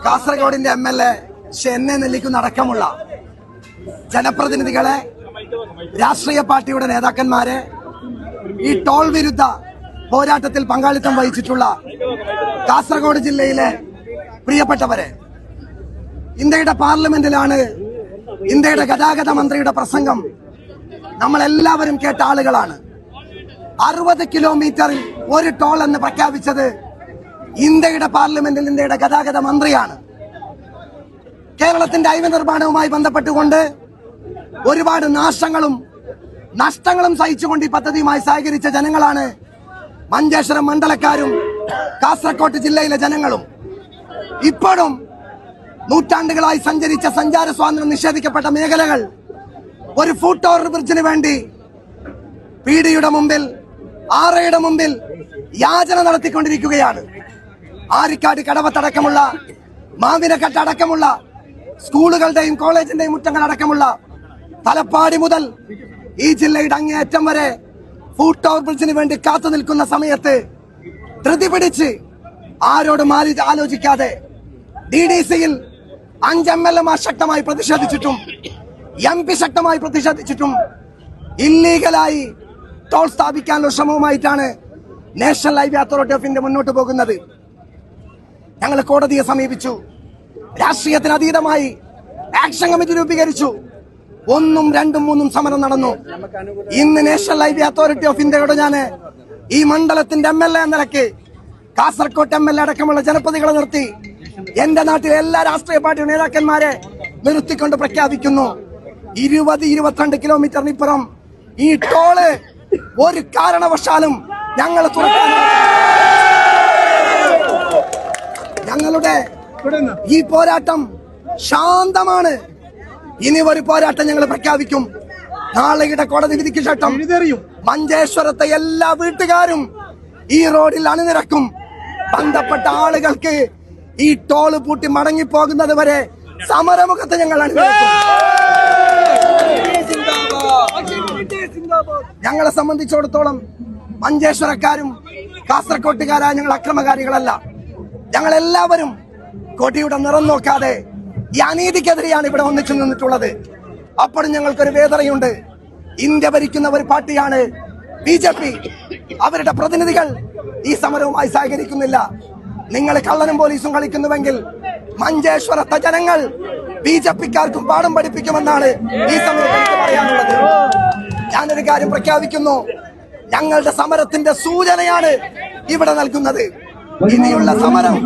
കാസർഗോഡിന്റെ MLA എന്നെ നെല്ലിക്കുന്നടക്കമുള്ള ജനപ്രതിനിധികളെ, രാഷ്ട്രീയ പാർട്ടിയുടെ നേതാക്കന്മാരെ, ഈ ടോൾ വിരുദ്ധ പോരാട്ടത്തിൽ പങ്കാളിത്തം വഹിച്ചിട്ടുള്ള കാസർഗോഡ് ജില്ലയിലെ പ്രിയപ്പെട്ടവരെ, ഇന്ത്യയുടെ പാർലമെന്റിലാണ് ഇന്ത്യയുടെ ഗതാഗത മന്ത്രിയുടെ പ്രസംഗം നമ്മളെല്ലാവരും കേട്ട ആളുകളാണ്. 60 കിലോമീറ്ററിൽ ഒരു ടോൾ എന്ന് പ്രഖ്യാപിച്ചത് ഇന്ത്യയുടെ പാർലമെന്റിൽ ഇന്ത്യയുടെ ഗതാഗത മന്ത്രിയാണ്. കേരളത്തിന്റെ ഹൈവേ നിർമ്മാണവുമായി ബന്ധപ്പെട്ടുകൊണ്ട് ഒരുപാട് നഷ്ടങ്ങളും സഹിച്ചുകൊണ്ട് ഈ പദ്ധതിയുമായി സഹകരിച്ച ജനങ്ങളാണ് മഞ്ചേശ്വരം മണ്ഡലക്കാരും കാസർകോട്ട് ജില്ലയിലെ ജനങ്ങളും. ഇപ്പോഴും നൂറ്റാണ്ടുകളായി സഞ്ചരിച്ച സഞ്ചാര സ്വാതന്ത്ര്യം നിഷേധിക്കപ്പെട്ട മേഖലകൾ ഒരു ഫുട് ഓവർ ബ്രിഡ്ജിന് വേണ്ടി പീഡിയുടെ മുമ്പിൽ, ആറയുടെ മുമ്പിൽ യാചന നടത്തിക്കൊണ്ടിരിക്കുകയാണ്. ആരിക്കാട് കടവത്തടക്കമുള്ള, മാവിനക്കട്ട് അടക്കമുള്ള സ്കൂളുകളുടെയും കോളേജിന്റെയും മുറ്റങ്ങളടക്കമുള്ള തലപ്പാടി മുതൽ ഈ ജില്ലയുടെ അങ്ങേയറ്റം വരെ ഫുട് ഓവർ ബ്രിഡ്ജിന് വേണ്ടി കാത്തു നിൽക്കുന്ന സമയത്ത് ധൃതി പിടിച്ച് ആരോടും ആലോചിക്കാതെ DDCയിൽ 5 MLA ശക്തമായി പ്രതിഷേധിച്ചിട്ടും MP ശക്തമായി പ്രതിഷേധിച്ചിട്ടും ഇല്ലീഗലായി ടോൾ സ്ഥാപിക്കാനുള്ള ശ്രമവുമായിട്ടാണ് national highway authority of India മുന്നോട്ട് പോകുന്നത്. ഞങ്ങൾ കോടതിയെ സമീപിച്ചു, രാഷ്ട്രീയത്തിന് അതീതമായി ആക്ഷൻ കമ്മിറ്റി രൂപീകരിച്ചു. 1, 2, 3 സമരം നടന്നു. ഇന്ന് നാഷണൽ ഹൈവേ അതോറിറ്റി ഓഫ് ഇന്ത്യയോട് ഞാൻ ഈ മണ്ഡലത്തിന്റെ MLA എന്ന നിലയ്ക്ക് കാസർകോട്ട് MLA അടക്കമുള്ള ജനപ്രതിനിധികളെ നിർത്തി എന്റെ നാട്ടിലെ എല്ലാ രാഷ്ട്രീയ പാർട്ടി നേതാക്കന്മാരെ നിർത്തിക്കൊണ്ട് പ്രഖ്യാപിക്കുന്നു, 20-22 കിലോമീറ്ററിനിപ്പുറം ഈ ടോള് ഒരു കാരണവശാലും ഞങ്ങൾ തുറക്കാൻ. ഞങ്ങളുടെ ഈ പോരാട്ടം ശാന്തമാണ്. ഇനി ഒരു പോരാട്ടം ഞങ്ങൾ പ്രഖ്യാപിക്കും. നാളെയുടെ കോടതി വിധിക്ക് ശേഷം മഞ്ചേശ്വരത്തെ എല്ലാ വീട്ടുകാരും ഈ റോഡിൽ അണിനിരക്കും. ബന്ധപ്പെട്ട ആളുകൾക്ക് ഈ ടോള് പൂട്ടി മടങ്ങിപ്പോകുന്നത് വരെ സമരമുഖത്ത് ഞങ്ങൾ അണിനിരക്കും. ഞങ്ങളെ സംബന്ധിച്ചിടത്തോളം മഞ്ചേശ്വരക്കാരും കാസർകോട്ടുകാരായ ഞങ്ങൾ അക്രമകാരികളല്ല. ഞങ്ങൾ എല്ലാവരും കൊടിയുടെ നിറം നോക്കാതെ ഈ അനീതിക്കെതിരെയാണ് ഇവിടെ ഒന്നിച്ചു നിന്നിട്ടുള്ളത്. അപ്പോഴും ഞങ്ങൾക്കൊരു വേദനയുണ്ട്. ഇന്ത്യ ഭരിക്കുന്ന ഒരു പാർട്ടിയാണ് BJP. അവരുടെ പ്രതിനിധികൾ ഈ സമരവുമായി സഹകരിക്കുന്നില്ല. നിങ്ങൾ കള്ളനും പോലീസും കളിക്കുന്നുവെങ്കിൽ മഞ്ചേശ്വരത്തെ ജനങ്ങൾ BJPക്കാർക്കും പാഠം പഠിപ്പിക്കുമെന്നാണ് ഈ സമയത്ത് പറയാനുള്ളത്. ഞാനൊരു കാര്യം പ്രഖ്യാപിക്കുന്നു, ഞങ്ങളുടെ സമരത്തിന്റെ സൂചനയാണ് ഇവിടെ നൽകുന്നത്. ഇനിയുള്ള സമരം